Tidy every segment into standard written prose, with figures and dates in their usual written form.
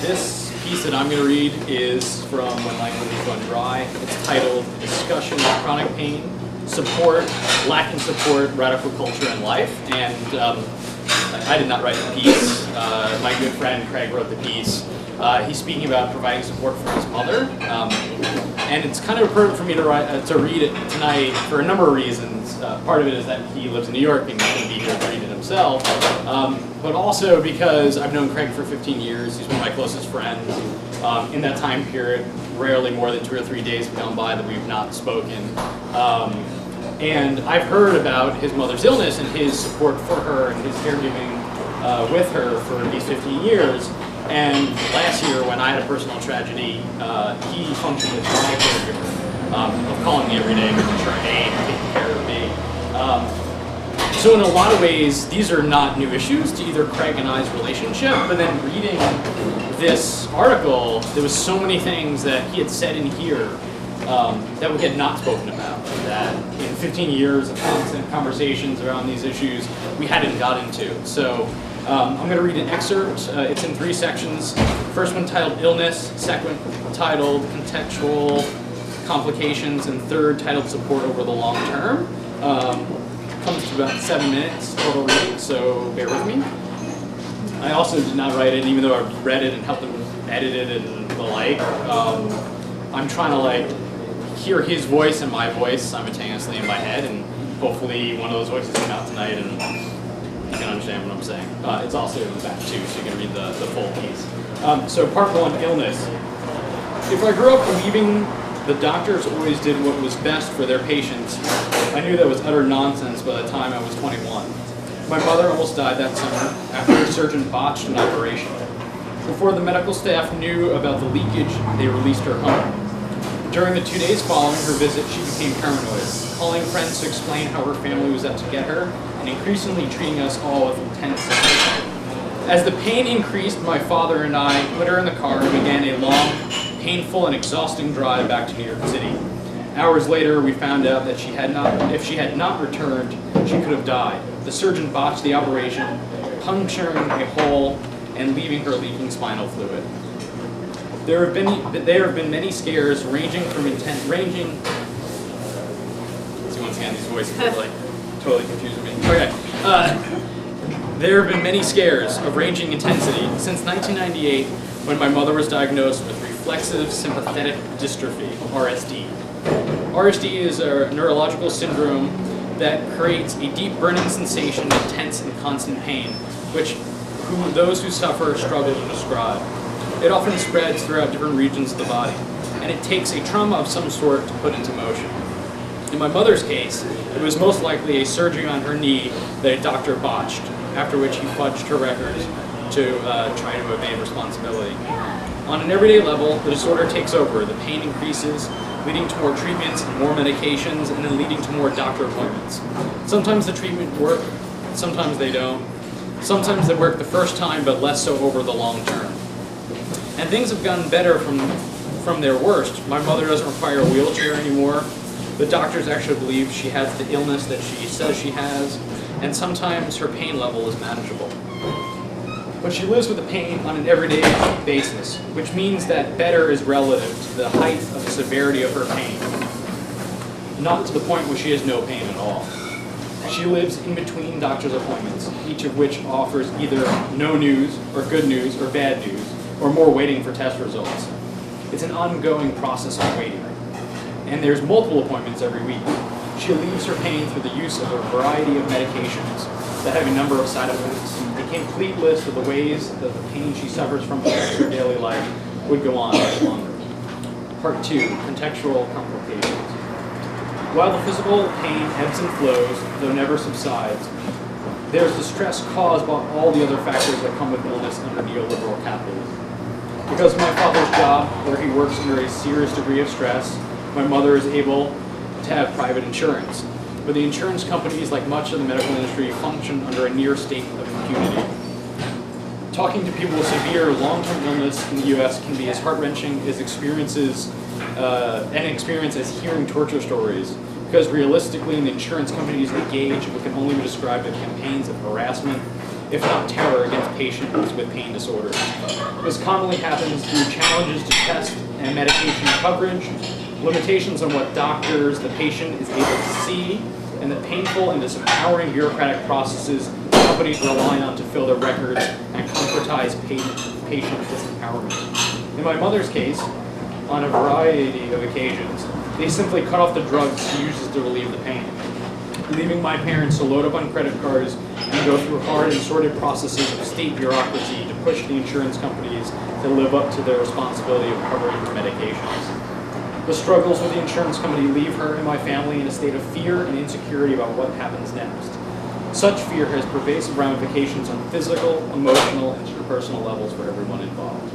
This piece that I'm going to read is from When Language is Gone Dry. It's titled Discussion of Chronic Pain, Support, Lacking Support, Radical Culture and Life. And I did not write the piece. My good friend Craig wrote the piece. He's speaking about providing support for his mother. And it's kind of appropriate for me to read it tonight for a number of reasons. Part of it is that he lives in New York and he couldn't be here to read it himself. But also because I've known Craig for 15 years. He's one of my closest friends. In that time period, rarely more than 2 or 3 days have gone by that we've not spoken. And I've heard about his mother's illness and his support for her and his caregiving with her for these 15 years. And last year, when I had a personal tragedy, he functioned as my caregiver, of calling me every day, making sure I ate, taking care of me. So in a lot of ways, these are not new issues to either Craig and I's relationship, but then reading this article, there was so many things that he had said in here that we had not spoken about, that in 15 years of constant conversations around these issues, we hadn't got into. So I'm going to read an excerpt. It's in 3 sections. First one titled Illness, second titled Contextual Complications, and third titled Support Over the Long Term. Comes to about 7 minutes total reading, so bear with me. I also did not write it, even though I read it and helped him edit it and the like. I'm trying to hear his voice and my voice simultaneously in my head, and hopefully one of those voices come out tonight and you can understand what I'm saying. It's also in the back too, so you can read the full piece. So part 1, illness. If I grew up believing the doctors always did what was best for their patients, I knew that was utter nonsense by the time I was 21. My mother almost died that summer after a surgeon botched an operation. Before the medical staff knew about the leakage, they released her home. During the 2 days following her visit, she became paranoid, calling friends to explain how her family was out to get her, and increasingly treating us all with intense suspicion. As the pain increased, my father and I put her in the car and began a long, painful, and exhausting drive back to New York City. Hours later, we found out that if she had not returned, she could have died. The surgeon botched the operation, puncturing a hole and leaving her leaking spinal fluid. There have been many scares ranging. See, once again, these voices are totally confusing me. Okay. There have been many scares of ranging intensity since 1998, when my mother was diagnosed with reflexive sympathetic dystrophy, RSD. RSD is a neurological syndrome that creates a deep burning sensation of intense and constant pain, which those who suffer struggle to describe. It often spreads throughout different regions of the body, and it takes a trauma of some sort to put into motion. In my mother's case, it was most likely a surgery on her knee that a doctor botched, after which he fudged her records to try to evade responsibility. On an everyday level, the disorder takes over. The pain increases, leading to more treatments and more medications, and then leading to more doctor appointments. Sometimes the treatment works, sometimes they don't. Sometimes they work the first time, but less so over the long term. And things have gotten better from their worst. My mother doesn't require a wheelchair anymore. The doctors actually believe she has the illness that she says she has, and sometimes her pain level is manageable. But she lives with the pain on an everyday basis, which means that better is relative to the height of the severity of her pain, not to the point where she has no pain at all. She lives in between doctor's appointments, each of which offers either no news, or good news, or bad news, or more waiting for test results. It's an ongoing process of waiting. And there's multiple appointments every week. She relieves her pain through the use of a variety of medications that have a number of side effects. A complete list of the ways that the pain she suffers from in her daily life would go on much longer. Part 2, contextual complications. While the physical pain ebbs and flows, though never subsides, there's the stress caused by all the other factors that come with illness under neoliberal capitalism. Because of my father's job, where he works under a serious degree of stress, my mother is able to have private insurance. But the insurance companies, like much of the medical industry, function under a near state of impunity. Talking to people with severe long-term illness in the U.S. can be as heart-wrenching as experience as hearing torture stories, because realistically, the insurance companies engage in what can only be described as campaigns of harassment if not terror, against patients with pain disorders. This commonly happens through challenges to test and medication coverage, limitations on what doctors the patient is able to see, and the painful and disempowering bureaucratic processes companies rely on to fill their records and concretize patient disempowerment. In my mother's case, on a variety of occasions, they simply cut off the drugs she uses to relieve the pain, leaving my parents to load up on credit cards and go through hard and sordid processes of state bureaucracy to push the insurance companies to live up to their responsibility of covering her medications. The struggles with the insurance company leave her and my family in a state of fear and insecurity about what happens next. Such fear has pervasive ramifications on physical, emotional, and interpersonal levels for everyone involved.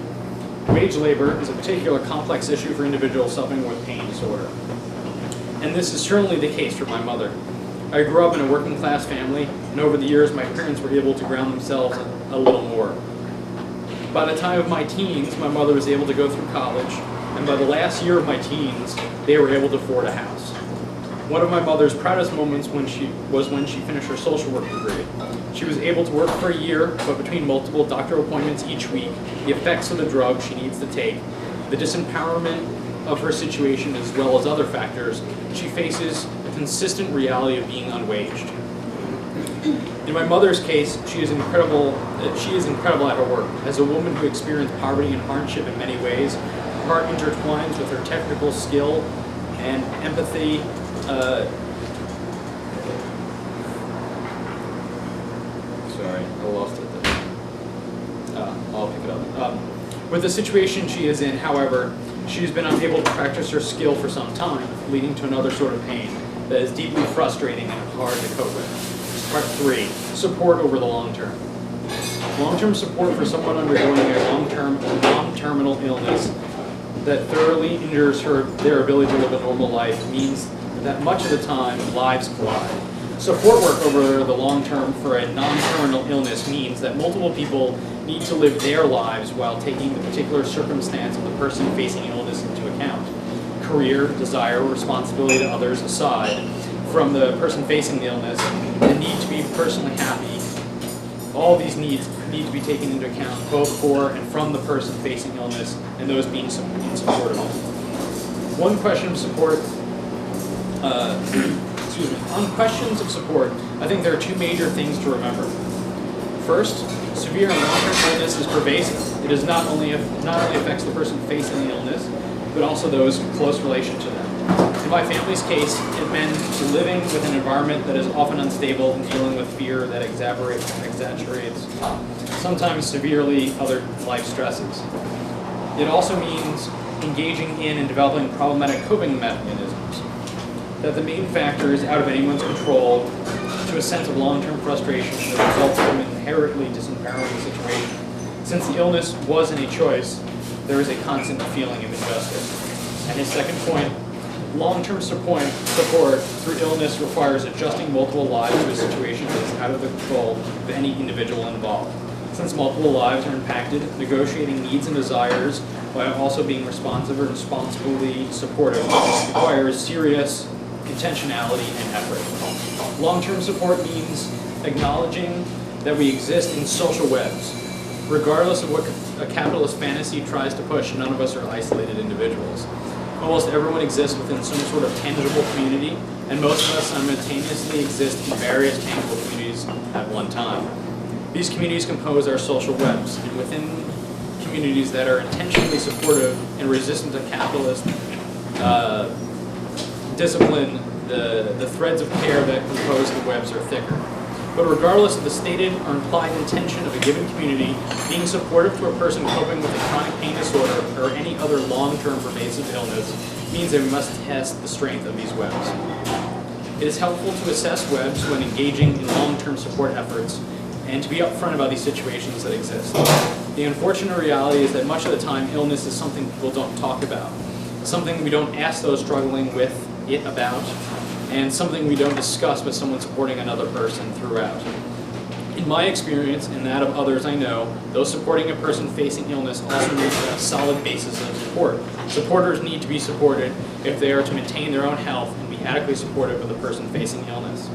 Wage labor is a particular complex issue for individuals suffering with pain disorder. And this is certainly the case for my mother. I grew up in a working class family, and over the years my parents were able to ground themselves a little more. By the time of my teens, my mother was able to go through college, and by the last year of my teens, they were able to afford a house. One of my mother's proudest moments was when she finished her social work degree. She was able to work for a year, but between multiple doctor appointments each week, the effects of the drug she needs to take, the disempowerment of her situation, as well as other factors, she faces a consistent reality of being unwaged. In my mother's case, she is incredible at her work. As a woman who experienced poverty and hardship in many ways, her heart intertwines with her technical skill and empathy. Sorry, I lost it there. I'll pick it up. With the situation she is in, however, she's been unable to practice her skill for some time, leading to another sort of pain that is deeply frustrating and hard to cope with. Part 3, support over the long term. Long-term support for someone undergoing a long-term, non-terminal illness that thoroughly injures their ability to live a normal life means that much of the time, lives collide. Support work over the long term for a non-terminal illness means that multiple people need to live their lives while taking the particular circumstance of the person facing illness into account. Career, desire, responsibility to others aside, from the person facing the illness, the need to be personally happy, all these needs need to be taken into account, both for and from the person facing illness and those being in support of them. On questions of support, I think there are two major things to remember. First, severe and long-term illness is pervasive. It not only affects the person facing the illness, but also those in close relation to them. In my family's case, it meant living with an environment that is often unstable and dealing with fear that exaggerates, sometimes severely, other life stresses. It also means engaging in and developing problematic coping mechanisms. That the main factor is out of anyone's control to a sense of long-term frustration that results from an inherently disempowering situation. Since the illness wasn't a choice, there is a constant feeling of injustice. And his second point, long-term support through illness requires adjusting multiple lives to a situation that is out of the control of any individual involved. Since multiple lives are impacted, negotiating needs and desires while also being responsive or responsibly supportive requires serious intentionality and effort. Long-term support means acknowledging that we exist in social webs. Regardless of what a capitalist fantasy tries to push, none of us are isolated individuals. Almost everyone exists within some sort of tangible community, and most of us simultaneously exist in various tangible communities at one time. These communities compose our social webs, and within communities that are intentionally supportive and resistant to capitalist discipline, the threads of care that compose the webs are thicker. But regardless of the stated or implied intention of a given community, being supportive to a person coping with a chronic pain disorder or any other long-term pervasive illness means that we must test the strength of these webs. It is helpful to assess webs when engaging in long-term support efforts and to be upfront about these situations that exist. The unfortunate reality is that much of the time, illness is something people don't talk about, something we don't ask those struggling with it about, and something we don't discuss with someone supporting another person throughout. In my experience, and that of others I know, those supporting a person facing illness also need to have a solid basis of support. Supporters need to be supported if they are to maintain their own health and be adequately supportive of the person facing illness.